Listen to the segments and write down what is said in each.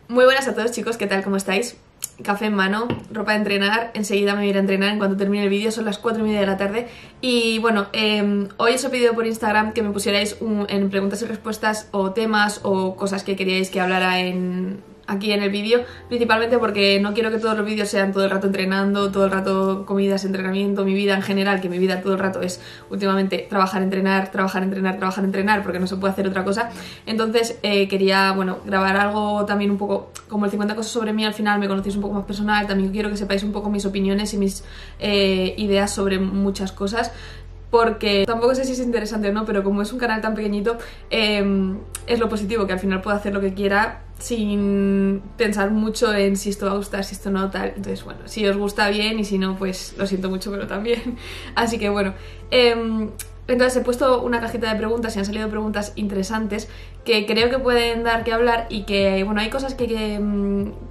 Muy buenas a todos, chicos, ¿qué tal? ¿Cómo estáis? Café en mano, ropa de entrenar, enseguida me voy a ir a entrenar en cuanto termine el vídeo, son las 4:30 de la tarde. Y bueno, hoy os he pedido por Instagram que me pusierais en preguntas y respuestas o temas o cosas que queríais que hablara aquí en el vídeo, principalmente porque no quiero que todos los vídeos sean todo el rato entrenando, todo el rato comidas, entrenamiento, mi vida en general, que mi vida todo el rato es últimamente trabajar, entrenar, trabajar, entrenar, trabajar, entrenar, porque no se puede hacer otra cosa. Entonces quería, bueno, grabar algo también un poco como el 50 cosas sobre mí, al final me conocéis un poco más personal, también quiero que sepáis un poco mis opiniones y mis ideas sobre muchas cosas, porque tampoco sé si es interesante o no, pero como es un canal tan pequeñito, es lo positivo, que al final puedo hacer lo que quiera sin pensar mucho en si esto va a gustar, si esto no, tal. Entonces, bueno, si os gusta bien y si no, pues lo siento mucho, pero también. Así que bueno, entonces he puesto una cajita de preguntas y han salido preguntas interesantes que creo que pueden dar que hablar y que, bueno, hay cosas que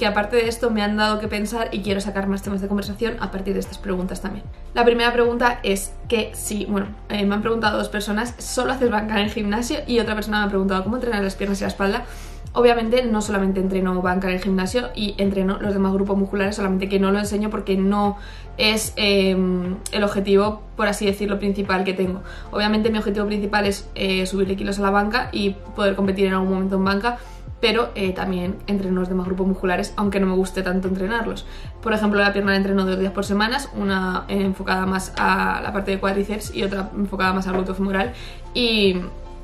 aparte de esto me han dado que pensar y quiero sacar más temas de conversación a partir de estas preguntas también. La primera pregunta es que si, bueno, me han preguntado dos personas, ¿solo haces banca en el gimnasio? Y otra persona me ha preguntado ¿cómo entrenar las piernas y la espalda? Obviamente no solamente entreno banca en el gimnasio y entreno los demás grupos musculares, solamente que no lo enseño porque no es el objetivo, por así decirlo, principal que tengo. Obviamente mi objetivo principal es subirle kilos a la banca y poder competir en algún momento en banca, pero también entreno los demás grupos musculares, aunque no me guste tanto entrenarlos. Por ejemplo, la pierna la entreno 2 días por semana, una enfocada más a la parte de cuádriceps y otra enfocada más al glúteo femoral, y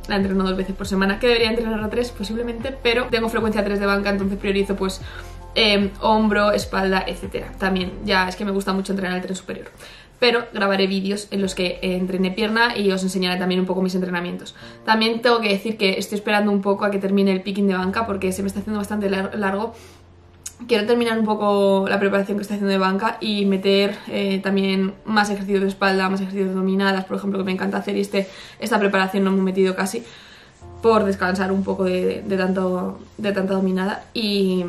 la entreno 2 veces por semana, que debería entrenar a 3 posiblemente, pero tengo frecuencia 3 de banca, entonces priorizo pues hombro, espalda, etcétera. También ya es que me gusta mucho entrenar el tren superior, pero grabaré vídeos en los que entrené pierna y os enseñaré también un poco mis entrenamientos. También tengo que decir que estoy esperando un poco a que termine el picking de banca porque se me está haciendo bastante largo. Quiero terminar un poco la preparación que estoy haciendo de banca y meter también más ejercicios de espalda, más ejercicios de dominadas, por ejemplo, que me encanta hacer, y esta preparación no me he metido casi por descansar un poco de tanta dominada y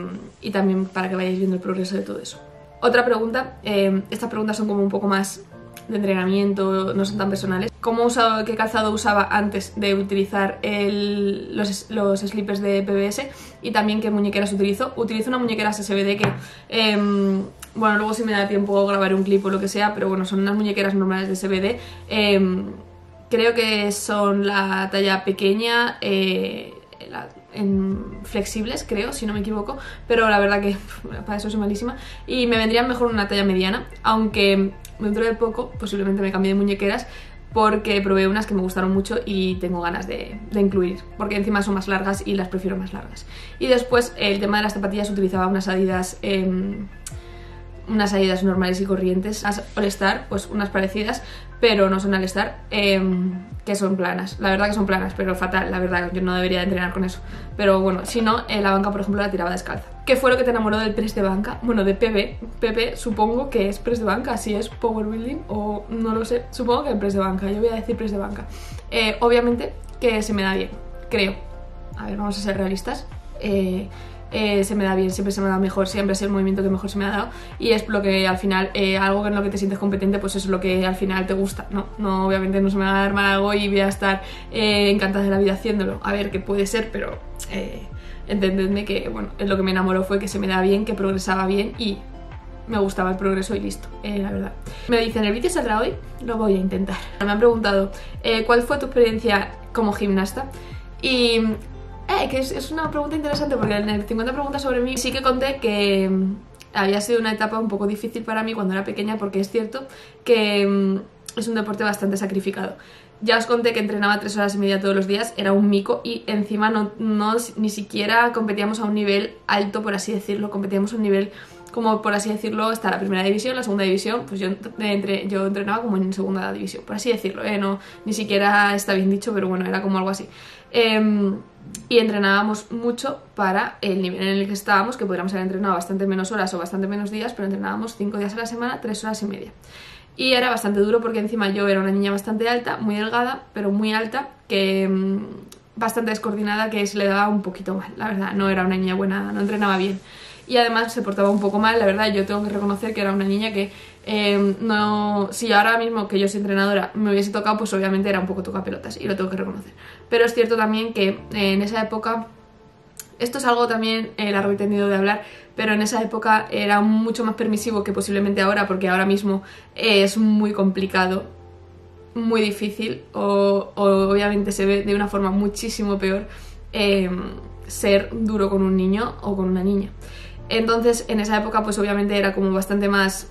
también para que vayáis viendo el progreso de todo eso. Otra pregunta, estas preguntas son como un poco más de entrenamiento, no son tan personales. ¿Qué calzado usaba antes de utilizar los slippers de PBS? Y también qué muñequeras utilizo. Utilizo una muñequera SBD que, bueno, luego si me da tiempo grabaré un clip o lo que sea, pero bueno, son unas muñequeras normales de SBD. Creo que son la talla pequeña, en flexibles, creo, si no me equivoco, pero la verdad que para eso soy malísima y me vendrían mejor una talla mediana, aunque dentro de poco posiblemente me cambie de muñequeras porque probé unas que me gustaron mucho y tengo ganas de incluir, porque encima son más largas y las prefiero más largas. Y después el tema de las zapatillas, utilizaba unas Adidas normales y corrientes, All Star, pues unas parecidas, pero no son All Star, que son planas. La verdad que son planas, pero fatal, la verdad, yo no debería entrenar con eso. Pero bueno, si no, la banca, por ejemplo, la tiraba descalza. ¿Qué fue lo que te enamoró del press de banca? Bueno, de PB. PB supongo que es press de banca, si es power building o no lo sé. Supongo que es press de banca, yo voy a decir press de banca. Obviamente que se me da bien, creo. A ver, vamos a ser realistas. Se me da bien, siempre se me da mejor, siempre es el movimiento que mejor se me ha dado y es lo que al final, algo en lo que te sientes competente, pues eso es lo que al final te gusta, no obviamente no se me va a dar mal algo y voy a estar encantada de la vida haciéndolo, a ver, que puede ser, pero entendedme que, bueno, lo que me enamoró fue que se me da bien, que progresaba bien y me gustaba el progreso y listo, la verdad. Me dicen, ¿el vídeo saldrá hoy? Lo voy a intentar. Me han preguntado, ¿cuál fue tu experiencia como gimnasta? Y que es una pregunta interesante porque en el 50 preguntas sobre mí sí que conté que había sido una etapa un poco difícil para mí cuando era pequeña, porque es cierto que es un deporte bastante sacrificado. Ya os conté que entrenaba 3 horas y media todos los días, era un mico y encima ni siquiera competíamos a un nivel alto, por así decirlo, competíamos a un nivel como, por así decirlo, está la primera división, la segunda división, pues yo entrenaba como en segunda división, por así decirlo, no, ni siquiera está bien dicho, pero bueno, era como algo así. Y entrenábamos mucho para el nivel en el que estábamos, que podríamos haber entrenado bastante menos horas o bastante menos días, pero entrenábamos 5 días a la semana, 3 horas y media. Y era bastante duro porque encima yo era una niña bastante alta, muy delgada, pero muy alta, que bastante descoordinada, que se le daba un poquito mal, la verdad, no era una niña buena, no entrenaba bien. Y además se portaba un poco mal, la verdad, yo tengo que reconocer que era una niña que si ahora mismo que yo soy entrenadora me hubiese tocado, pues obviamente era un poco tocapelotas y lo tengo que reconocer. Pero es cierto también que en esa época Esto es algo también largo y tendido de hablar, pero en esa época era mucho más permisivo que posiblemente ahora, porque ahora mismo es muy complicado, muy difícil, o obviamente se ve de una forma muchísimo peor ser duro con un niño o con una niña. Entonces en esa época pues obviamente era como bastante más,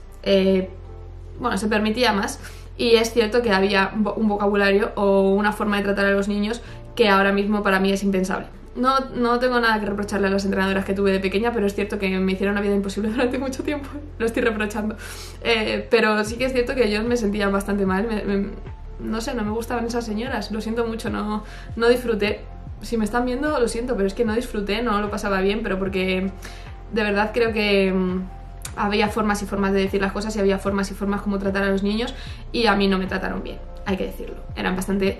bueno, se permitía más, y es cierto que había un vocabulario o una forma de tratar a los niños que ahora mismo para mí es impensable. No tengo nada que reprocharle a las entrenadoras que tuve de pequeña, pero es cierto que me hicieron la vida imposible durante mucho tiempo. Lo estoy reprochando. Pero sí que es cierto que yo me sentía bastante mal. No sé, no me gustaban esas señoras. Lo siento mucho, no disfruté. Si me están viendo, lo siento, pero es que no disfruté, no lo pasaba bien, pero porque de verdad creo que había formas y formas de decir las cosas y había formas y formas como tratar a los niños, y a mí no me trataron bien, hay que decirlo. Eran bastante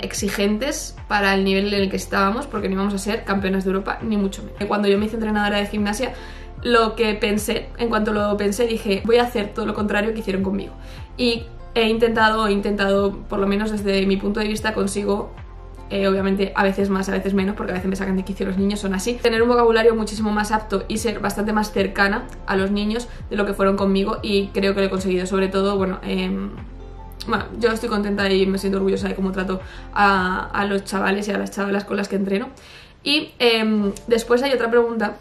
exigentes para el nivel en el que estábamos, porque no íbamos a ser campeonas de Europa, ni mucho menos. Cuando yo me hice entrenadora de gimnasia, lo que pensé, en cuanto lo pensé, dije, voy a hacer todo lo contrario que hicieron conmigo. Y he intentado, por lo menos desde mi punto de vista, consigo, obviamente a veces más, a veces menos, porque a veces me sacan de quicio, los niños son así, tener un vocabulario muchísimo más apto y ser bastante más cercana a los niños de lo que fueron conmigo, y creo que lo he conseguido. Sobre todo, bueno, yo estoy contenta y me siento orgullosa de cómo trato a los chavales y a las chavalas con las que entreno. Y después hay otra pregunta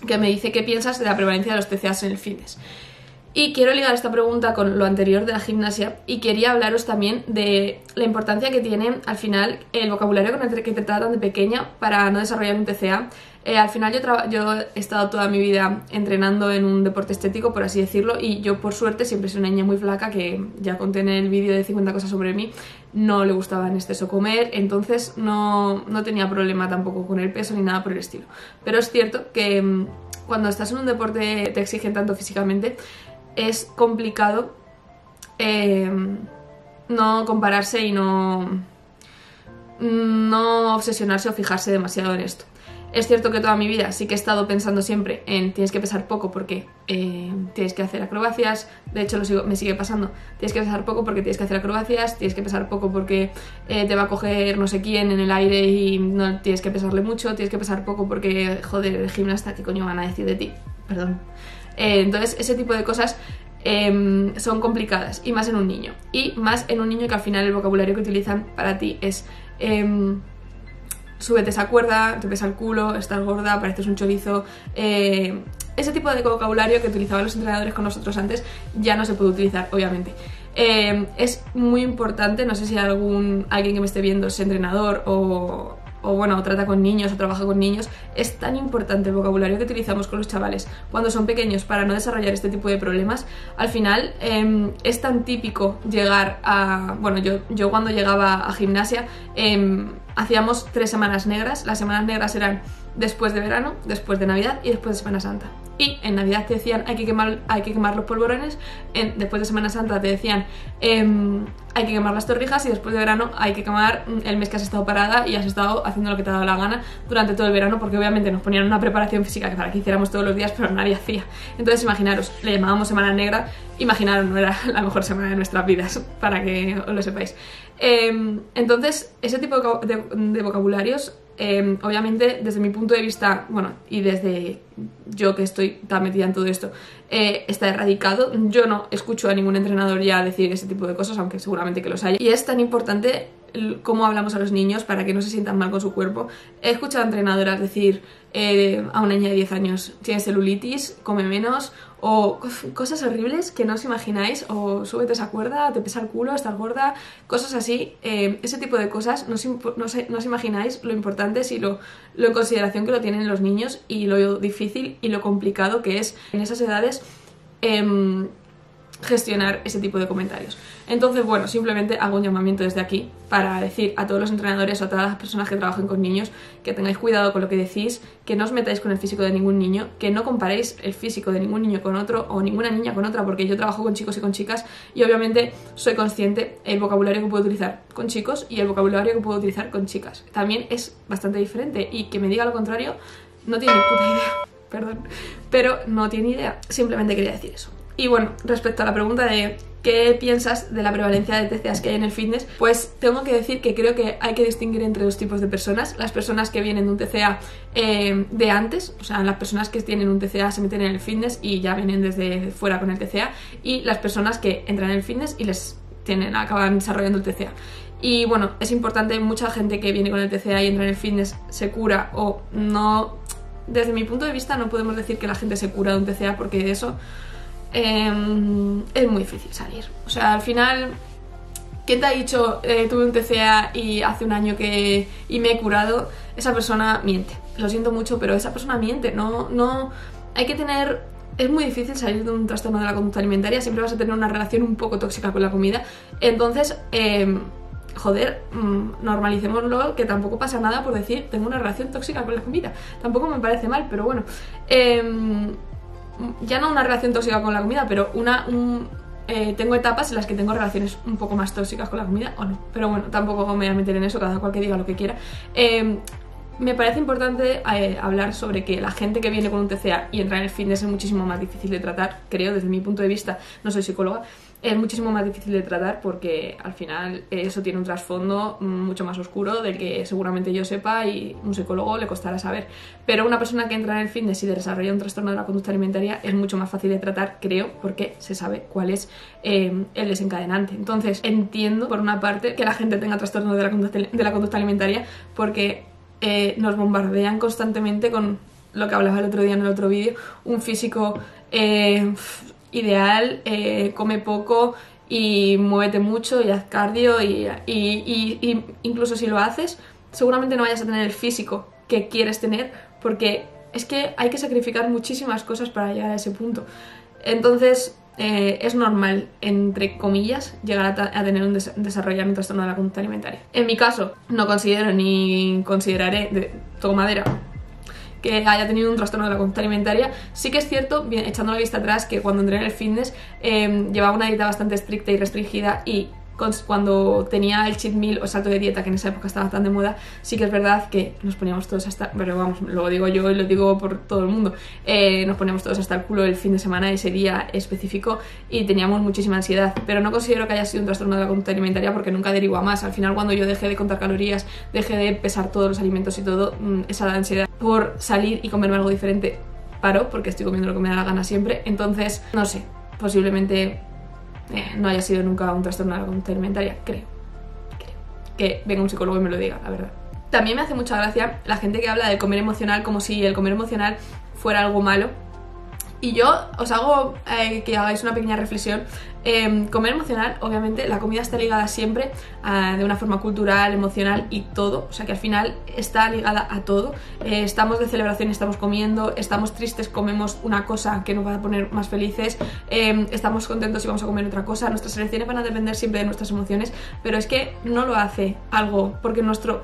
que me dice qué piensas de la prevalencia de los TCAs en el fitness. Y quiero ligar esta pregunta con lo anterior de la gimnasia, y quería hablaros también de la importancia que tiene al final el vocabulario con el que te tratan de pequeña para no desarrollar un TCA. Al final yo he estado toda mi vida entrenando en un deporte estético, por así decirlo, y yo por suerte siempre soy una niña muy flaca, que ya conté en el vídeo de 50 cosas sobre mí, no le gustaba en exceso comer, entonces no tenía problema tampoco con el peso ni nada por el estilo. Pero es cierto que cuando estás en un deporte te exigen tanto físicamente, es complicado no compararse y no obsesionarse o fijarse demasiado en esto. Es cierto que toda mi vida sí que he estado pensando siempre en tienes que pesar poco porque tienes que hacer acrobacias. De hecho me sigue pasando, tienes que pesar poco porque tienes que hacer acrobacias, tienes que pesar poco porque te va a coger no sé quién en el aire y no tienes que pesarle mucho, tienes que pesar poco porque, joder, el gimnasta, ¿qué coño van a decir de ti? Perdón. Entonces ese tipo de cosas son complicadas, y más en un niño, y más en un niño que al final el vocabulario que utilizan para ti es súbete esa cuerda, te pesa el culo, estás gorda, pareces un chorizo. Ese tipo de vocabulario que utilizaban los entrenadores con nosotros antes ya no se puede utilizar, obviamente. Es muy importante, no sé si alguien que me esté viendo es entrenador o bueno, trata con niños o trabaja con niños, es tan importante el vocabulario que utilizamos con los chavales cuando son pequeños para no desarrollar este tipo de problemas. Al final es tan típico llegar a... Bueno, yo cuando llegaba a gimnasia hacíamos 3 semanas negras. Las semanas negras eran después de verano, después de Navidad y después de Semana Santa. Y en Navidad te decían hay que quemar los polvorones, después de Semana Santa te decían hay que quemar las torrijas, y después de verano hay que quemar el mes que has estado parada y has estado haciendo lo que te ha dado la gana durante todo el verano, porque obviamente nos ponían una preparación física que para que hiciéramos todos los días, pero nadie hacía. Entonces imaginaros, le llamábamos Semana Negra, imaginaros, no era la mejor semana de nuestras vidas, para que os lo sepáis. Entonces ese tipo de vocabularios, obviamente desde mi punto de vista, bueno, y desde yo que estoy tan metida en todo esto, está erradicado. Yo no escucho a ningún entrenador ya decir ese tipo de cosas, aunque seguramente que los haya. Y es tan importante cómo hablamos a los niños para que no se sientan mal con su cuerpo. He escuchado a entrenadoras decir a una niña de 10 años, tienes celulitis, come menos, o cosas horribles que no os imagináis, o súbete esa cuerda, te pesa el culo, estás gorda, cosas así. Ese tipo de cosas no os imagináis lo importantes y lo en consideración que lo tienen los niños, y lo difícil y lo complicado que es en esas edades gestionar ese tipo de comentarios. Entonces, bueno, simplemente hago un llamamiento desde aquí para decir a todos los entrenadores o a todas las personas que trabajen con niños que tengáis cuidado con lo que decís, que no os metáis con el físico de ningún niño, que no comparéis el físico de ningún niño con otro o ninguna niña con otra, porque yo trabajo con chicos y con chicas y obviamente soy consciente el vocabulario que puedo utilizar con chicos y el vocabulario que puedo utilizar con chicas. También es bastante diferente, y que me diga lo contrario no tiene ni puta idea, perdón, pero no tiene idea. Simplemente quería decir eso. Y bueno, respecto a la pregunta de ¿qué piensas de la prevalencia de TCAs que hay en el fitness? Pues tengo que decir que creo que hay que distinguir entre dos tipos de personas. Las personas que vienen de un TCA de antes, o sea, las personas que tienen un TCA se meten en el fitness y ya vienen desde fuera con el TCA, y las personas que entran en el fitness y acaban desarrollando el TCA. Y bueno, es importante, mucha gente que viene con el TCA y entra en el fitness se cura o no. Desde mi punto de vista no podemos decir que la gente se cura de un TCA, porque de eso es muy difícil salir. O sea, al final, ¿quién te ha dicho tuve un TCA y hace un año y me he curado? Esa persona miente. Lo siento mucho, pero esa persona miente. No, hay que tener... Es muy difícil salir de un trastorno de la conducta alimentaria. Siempre vas a tener una relación un poco tóxica con la comida. Entonces, normalicémoslo, que tampoco pasa nada por decir tengo una relación tóxica con la comida. Tampoco me parece mal, pero bueno. Ya no una relación tóxica con la comida, pero tengo etapas en las que tengo relaciones un poco más tóxicas con la comida o no. Pero bueno, tampoco me voy a meter en eso, cada cual que diga lo que quiera. Me parece importante hablar sobre que la gente que viene con un TCA y entra en el fitness es muchísimo más difícil de tratar, creo, desde mi punto de vista. No soy psicóloga. Es muchísimo más difícil de tratar porque al final eso tiene un trasfondo mucho más oscuro del que seguramente yo sepa y un psicólogo le costará saber. Pero una persona que entra en el fitness y desarrolla un trastorno de la conducta alimentaria es mucho más fácil de tratar, creo, porque se sabe cuál es el desencadenante. Entonces entiendo, por una parte, que la gente tenga trastorno de la conducta alimentaria, porque nos bombardean constantemente con lo que hablaba el otro día en el otro vídeo, un físico ideal, come poco y muévete mucho y haz cardio y incluso si lo haces seguramente no vayas a tener el físico que quieres tener, porque es que hay que sacrificar muchísimas cosas para llegar a ese punto. Entonces es normal, entre comillas, llegar a tener desarrollar un trastorno de la conducta alimentaria. En mi caso no considero ni consideraré, toco madera, que haya tenido un trastorno de la conducta alimentaria. Sí que es cierto, bien, echando la vista atrás, que cuando entré en el fitness llevaba una dieta bastante estricta y restringida, y cuando tenía el cheat meal o salto de dieta, que en esa época estaba tan de moda, sí que es verdad que nos poníamos todos hasta... Pero vamos, lo digo yo y lo digo por todo el mundo. Nos poníamos todos hasta el culo el fin de semana, ese día específico, y teníamos muchísima ansiedad. Pero no considero que haya sido un trastorno de la conducta alimentaria, porque nunca derivó a más. Al final, cuando yo dejé de contar calorías, dejé de pesar todos los alimentos y todo, esa ansiedad por salir y comerme algo diferente paró, porque estoy comiendo lo que me da la gana siempre. Entonces, no sé, posiblemente... no haya sido nunca un trastorno de la conducta alimentaria, creo. Que venga un psicólogo y me lo diga, la verdad. También me hace mucha gracia la gente que habla del comer emocional como si el comer emocional fuera algo malo. Y yo os hago que hagáis una pequeña reflexión. Comer emocional, obviamente, la comida está ligada siempre de una forma cultural, emocional y todo. O sea que al final está ligada a todo. Estamos de celebración y estamos comiendo. Estamos tristes, comemos una cosa que nos va a poner más felices. Estamos contentos y vamos a comer otra cosa. Nuestras elecciones van a depender siempre de nuestras emociones. Pero es que no lo hace algo porque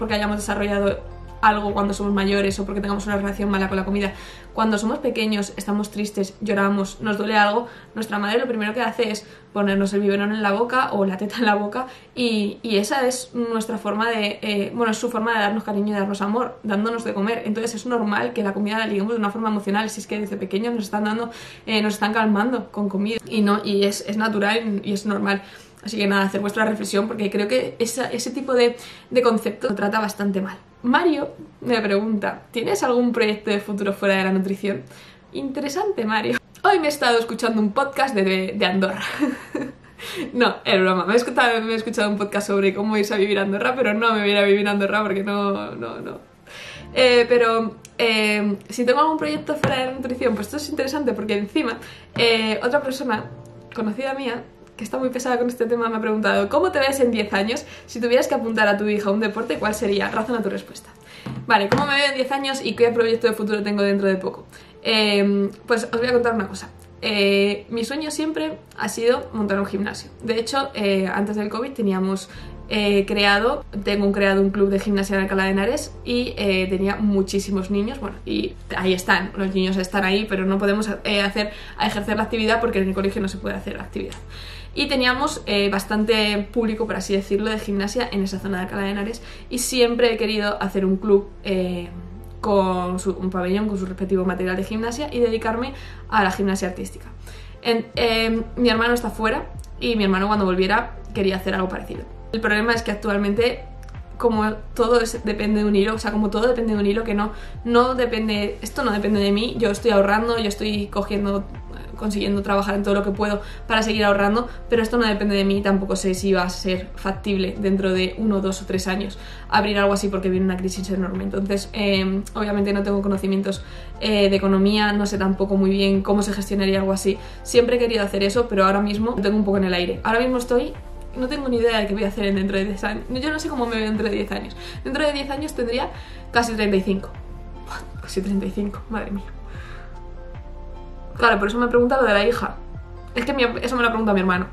hayamos desarrollado algo cuando somos mayores o porque tengamos una relación mala con la comida. Cuando somos pequeños, estamos tristes, lloramos, nos duele algo, nuestra madre lo primero que hace es ponernos el biberón en la boca o la teta en la boca, y esa es nuestra forma de... es su forma de darnos cariño y darnos amor, dándonos de comer. Entonces es normal que la comida la liguemos de una forma emocional, si es que desde pequeños nos están calmando con comida, y es natural y es normal. Así que nada, hacer vuestra reflexión, porque creo que ese tipo de concepto lo trata bastante mal. Mario me pregunta, ¿tienes algún proyecto de futuro fuera de la nutrición? Interesante, Mario. Hoy me he estado escuchando un podcast de Andorra. No, es broma. Me he escuchado un podcast sobre cómo irse a vivir a Andorra, pero no me voy a ir a vivir a Andorra porque no. Pero si tengo algún proyecto fuera de la nutrición, pues esto es interesante, porque encima otra persona conocida mía que está muy pesada con este tema me ha preguntado: ¿cómo te ves en 10 años? Si tuvieras que apuntar a tu hija a un deporte, ¿cuál sería? Razona tu respuesta. Vale, ¿cómo me veo en 10 años y qué proyecto de futuro tengo dentro de poco? Pues os voy a contar una cosa. Mi sueño siempre ha sido montar un gimnasio. De hecho, antes del COVID tengo creado un club de gimnasia en Alcalá de Henares, y tenía muchísimos niños. Bueno, y ahí están, los niños están ahí, pero no podemos ejercer la actividad porque en el colegio no se puede hacer la actividad. Y teníamos bastante público, por así decirlo, de gimnasia en esa zona de Alcalá de Henares, y siempre he querido hacer un club con un pabellón con su respectivo material de gimnasia y dedicarme a la gimnasia artística. Mi hermano está fuera y mi hermano cuando volviera quería hacer algo parecido. El problema es que actualmente, como todo depende de un hilo, o sea, como todo depende de un hilo, que no depende, esto no depende de mí, yo estoy ahorrando, yo estoy consiguiendo trabajar en todo lo que puedo para seguir ahorrando, pero esto no depende de mí, tampoco sé si va a ser factible dentro de 1, 2 o 3 años abrir algo así porque viene una crisis enorme. Entonces, obviamente no tengo conocimientos de economía, no sé tampoco muy bien cómo se gestionaría algo así. Siempre he querido hacer eso, pero ahora mismo lo tengo un poco en el aire. Ahora mismo no tengo ni idea de qué voy a hacer dentro de 10 años. Yo no sé cómo me veo dentro de 10 años. Dentro de 10 años tendría casi 35. Casi 35, madre mía. Claro, por eso me pregunta lo de la hija. Es que eso me lo pregunta mi hermano.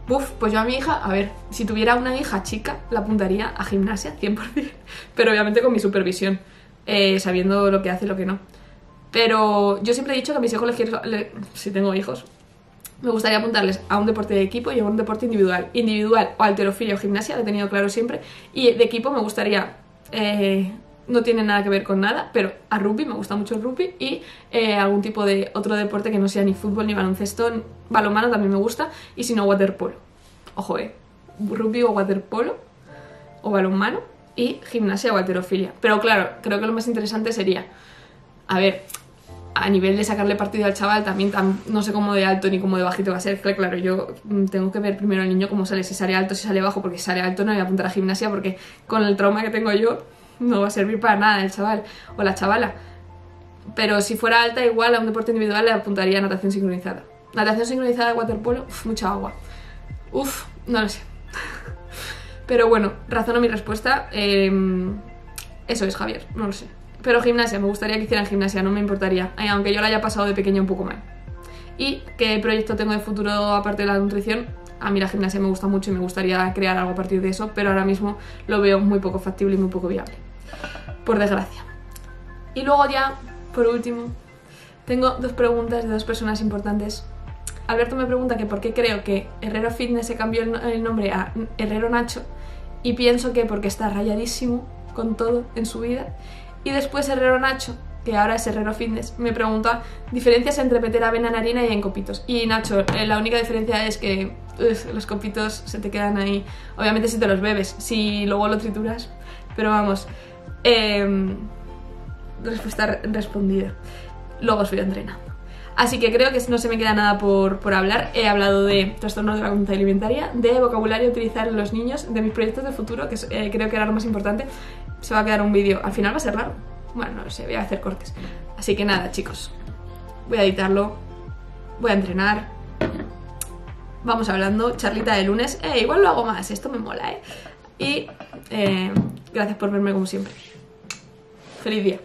Pues yo a mi hija, a ver, si tuviera una hija chica, la apuntaría a gimnasia 100%. Pero obviamente con mi supervisión, sabiendo lo que hace y lo que no. Pero yo siempre he dicho que a mis hijos si tengo hijos, me gustaría apuntarles a un deporte de equipo y a un deporte individual. Individual o halterofilia o gimnasia, lo he tenido claro siempre. Y de equipo me gustaría, no tiene nada que ver con nada, pero a rugby, me gusta mucho el rugby. Y algún tipo de otro deporte que no sea ni fútbol ni baloncesto. Balonmano también me gusta. Y si no, waterpolo. Ojo, rugby o waterpolo o balonmano y gimnasia o halterofilia. Pero claro, creo que lo más interesante sería, a ver, a nivel de sacarle partido al chaval, también no sé cómo de alto ni cómo de bajito va a ser. Claro, yo tengo que ver primero al niño cómo sale, si sale alto, si sale bajo, porque si sale alto no voy a apuntar a gimnasia porque con el trauma que tengo yo no va a servir para nada el chaval o la chavala. Pero si fuera alta, igual a un deporte individual le apuntaría a natación sincronizada. Natación sincronizada, waterpolo, mucha agua. No lo sé. Pero bueno, razono mi respuesta. Eso es, Javier, no lo sé. Pero gimnasia, me gustaría que hicieran gimnasia, no me importaría, aunque yo la haya pasado de pequeña un poco mal. ¿Y qué proyecto tengo de futuro aparte de la nutrición? A mí la gimnasia me gusta mucho y me gustaría crear algo a partir de eso, pero ahora mismo lo veo muy poco factible y muy poco viable, por desgracia. Y luego ya, por último, tengo 2 preguntas de 2 personas importantes. Alberto me pregunta que por qué creo que Herrero Fitness se cambió el nombre a Herrero Nacho, y pienso que porque está rayadísimo con todo en su vida. Y después Herrero Nacho, que ahora es Herrero Fitness, me pregunta diferencias entre meter avena en harina y en copitos. Y Nacho, la única diferencia es que los copitos se te quedan ahí. Obviamente si te los bebes, si luego lo trituras. Pero vamos, respuesta respondida. Luego os voy entrenando. Así que creo que no se me queda nada por hablar. He hablado de trastornos de la conducta alimentaria, de vocabulario a utilizar en los niños, de mis proyectos de futuro, que creo que era lo más importante. Se va a quedar un vídeo, al final va a ser raro. Bueno, no lo sé, voy a hacer cortes. Así que nada, chicos, voy a editarlo, voy a entrenar. Vamos hablando, charlita de lunes. Igual lo hago más, esto me mola, Y gracias por verme como siempre. Feliz día.